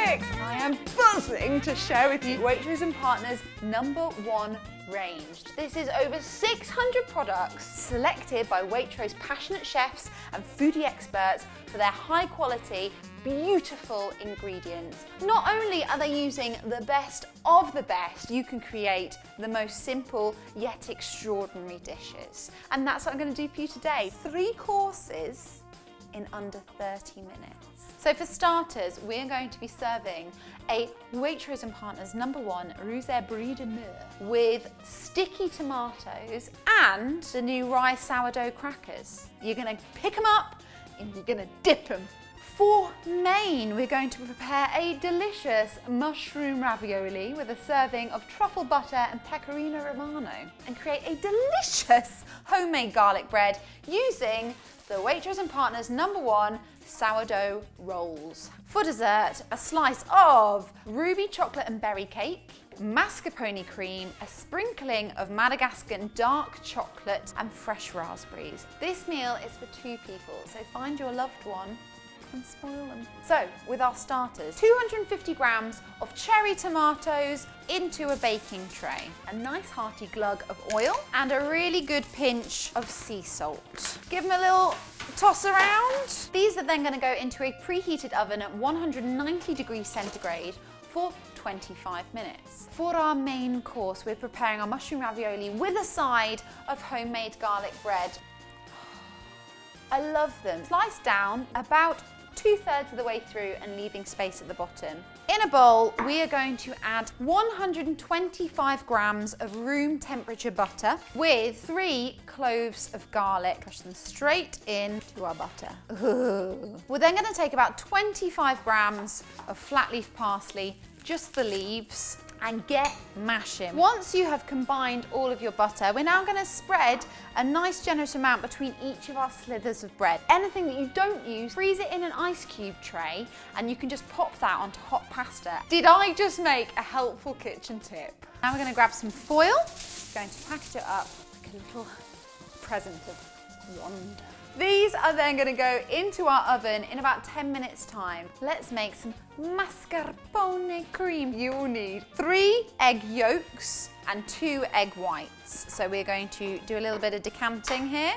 6. I am buzzing to share with you Waitrose and Partners No.1 range. This is over 600 products selected by Waitrose passionate chefs and foodie experts for their high quality, beautiful ingredients. Not only are they using the best of the best, you can create the most simple yet extraordinary dishes. And that's what I'm going to do for you today. 3 courses in under 30 minutes. So for starters, we're going to be serving a Waitrose and Partners No.1 Rouzaire Brie de Meaux with sticky tomatoes and the new rye sourdough crackers. You're going to pick them up and you're going to dip them. For main, we're going to prepare a delicious mushroom ravioli with a serving of truffle butter and pecorino romano and create a delicious homemade garlic bread using the Waitrose and Partners No.1 sourdough rolls. For dessert, a slice of ruby chocolate and berry cake, mascarpone cream, a sprinkling of Madagascan dark chocolate and fresh raspberries. This meal is for 2 people, so find your loved one and spoil them. So, with our starters, 250 grams of cherry tomatoes into a baking tray, a nice hearty glug of oil, and a really good pinch of sea salt. Give them a little toss around. These are then going to go into a preheated oven at 190 degrees centigrade for 25 minutes. For our main course, we're preparing our mushroom ravioli with a side of homemade garlic bread. I love them. Sliced down about 2/3 of the way through and leaving space at the bottom. In a bowl, we are going to add 125 grams of room temperature butter with 3 cloves of garlic. Push them straight into our butter. Ooh. We're then going to take about 25 grams of flat leaf parsley, just the leaves, and get mashing. Once you have combined all of your butter, we're now going to spread a nice generous amount between each of our slithers of bread. Anything that you don't use, freeze it in an ice cube tray and you can just pop that onto hot pasta. Did I just make a helpful kitchen tip? Now we're going to grab some foil, going to package it up like a little present of wonder. These are then going to go into our oven in about 10 minutes time. Let's make some mascarpone cream. You will need 3 egg yolks and 2 egg whites. So we're going to do a little bit of decanting here.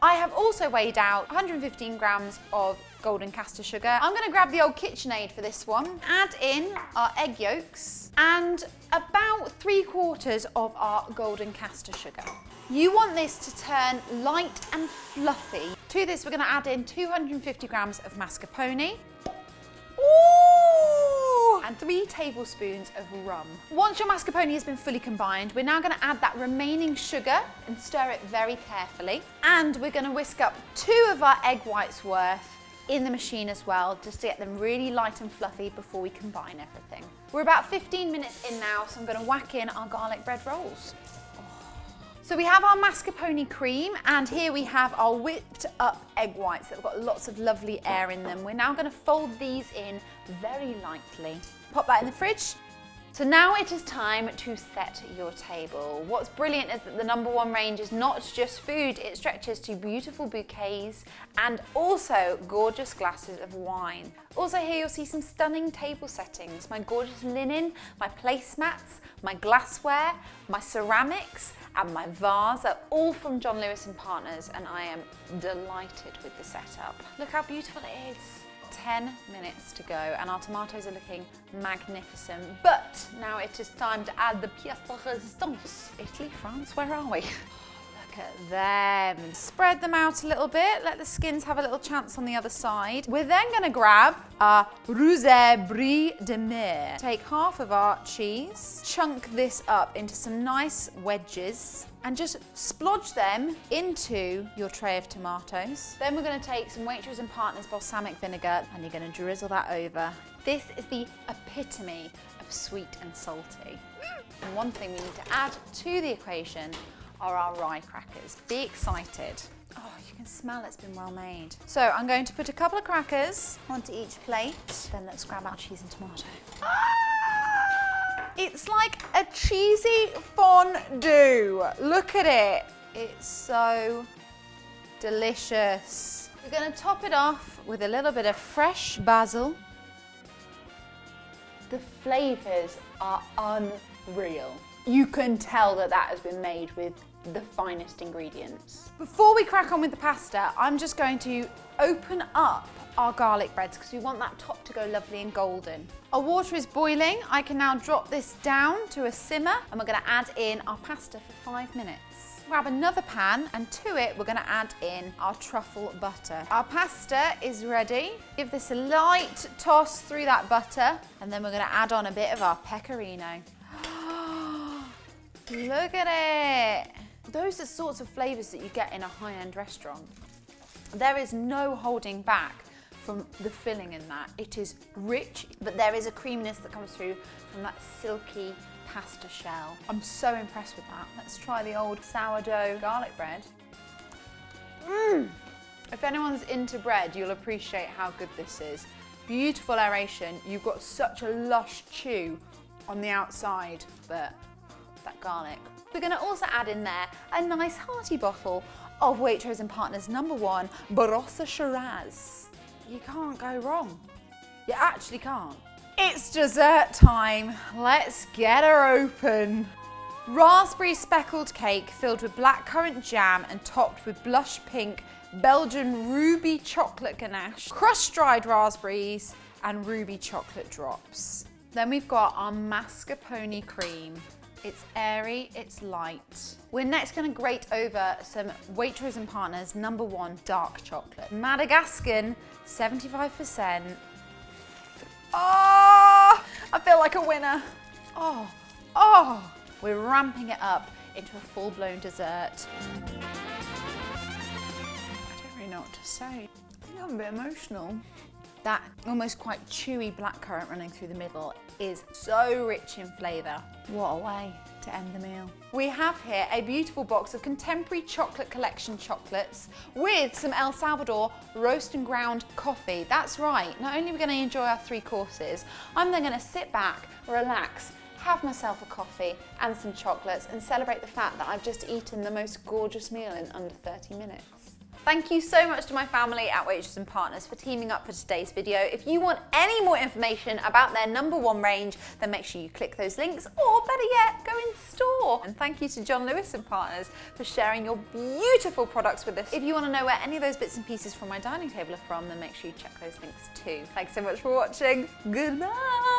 I have also weighed out 115 grams of golden castor sugar. I'm going to grab the old KitchenAid for this one. Add in our egg yolks and about 3/4 of our golden castor sugar. You want this to turn light and fluffy. To this, we're going to add in 250 grams of mascarpone. Ooh! And 3 tablespoons of rum. Once your mascarpone has been fully combined, we're now going to add that remaining sugar and stir it very carefully. And we're going to whisk up 2 of our egg whites worth in the machine as well, just to get them really light and fluffy before we combine everything. We're about 15 minutes in now, so I'm going to whack in our garlic bread rolls. So we have our mascarpone cream, and here we have our whipped up egg whites that have got lots of lovely air in them. We're now going to fold these in very lightly. Pop that in the fridge. So now it is time to set your table. What's brilliant is that the No.1 range is not just food, it stretches to beautiful bouquets and also gorgeous glasses of wine. Also here you'll see some stunning table settings, my gorgeous linen, my placemats, my glassware, my ceramics and my vase are all from John Lewis and Partners, and I am delighted with the setup. Look how beautiful it is. 10 minutes to go and our tomatoes are looking magnificent. But now it is time to add the pièce de résistance. Italy, France, where are we? Look at them. Spread them out a little bit, let the skins have a little chance on the other side. We're then going to grab our Rouzaire Brie de Meaux. Take half of our cheese, chunk this up into some nice wedges, and just splodge them into your tray of tomatoes. Then we're going to take some Waitrose and Partners balsamic vinegar and you're going to drizzle that over. This is the epitome of sweet and salty. And one thing we need to add to the equation are our rye crackers. Be excited. Oh, you can smell it's been well made. So I'm going to put a couple of crackers onto each plate. Then let's grab our cheese and tomato. It's like a cheesy fondue. Look at it. It's so delicious. We're going to top it off with a little bit of fresh basil The flavours are unreal. You can tell that that has been made with the finest ingredients. Before we crack on with the pasta, I'm just going to open up our garlic breads because we want that top to go lovely and golden. Our water is boiling. I can now drop this down to a simmer and we're going to add in our pasta for 5 minutes. Grab another pan and to it we're going to add in our truffle butter. Our pasta is ready. Give this a light toss through that butter and then we're going to add on a bit of our pecorino. Look at it! Those are sorts of flavours that you get in a high-end restaurant. There is no holding back from the filling in that. It is rich, but there is a creaminess that comes through from that silky pasta shell. I'm so impressed with that. Let's try the old sourdough garlic bread. If anyone's into bread, you'll appreciate how good this is. Beautiful aeration. You've got such a lush chew on the outside, but that garlic. We're going to also add in there a nice hearty bottle of Waitrose and Partners No.1 Barossa Shiraz. You can't go wrong. You actually can't. It's dessert time. Let's get her open. Raspberry speckled cake filled with blackcurrant jam and topped with blush pink Belgian ruby chocolate ganache, crushed dried raspberries and ruby chocolate drops. Then we've got our mascarpone cream. It's airy, it's light. We're next going to grate over some Waitrose and Partners No.1 Dark Chocolate. Madagascan, 75%. Oh, I feel like a winner. Oh, we're ramping it up into a full-blown dessert. I don't really know what to say. I think I'm a bit emotional. That almost quite chewy blackcurrant running through the middle is so rich in flavour. What a way to end the meal. We have here a beautiful box of contemporary chocolate collection chocolates with some El Salvador roast and ground coffee. That's right, not only are we going to enjoy our 3 courses, I'm then going to sit back, relax, have myself a coffee and some chocolates and celebrate the fact that I've just eaten the most gorgeous meal in under 30 minutes. Thank you so much to my family at Waitrose and Partners for teaming up for today's video. If you want any more information about their No.1 range, then make sure you click those links, or better yet, go in store. And thank you to John Lewis and Partners for sharing your beautiful products with us. If you want to know where any of those bits and pieces from my dining table are from, then make sure you check those links too. Thanks so much for watching. Goodbye.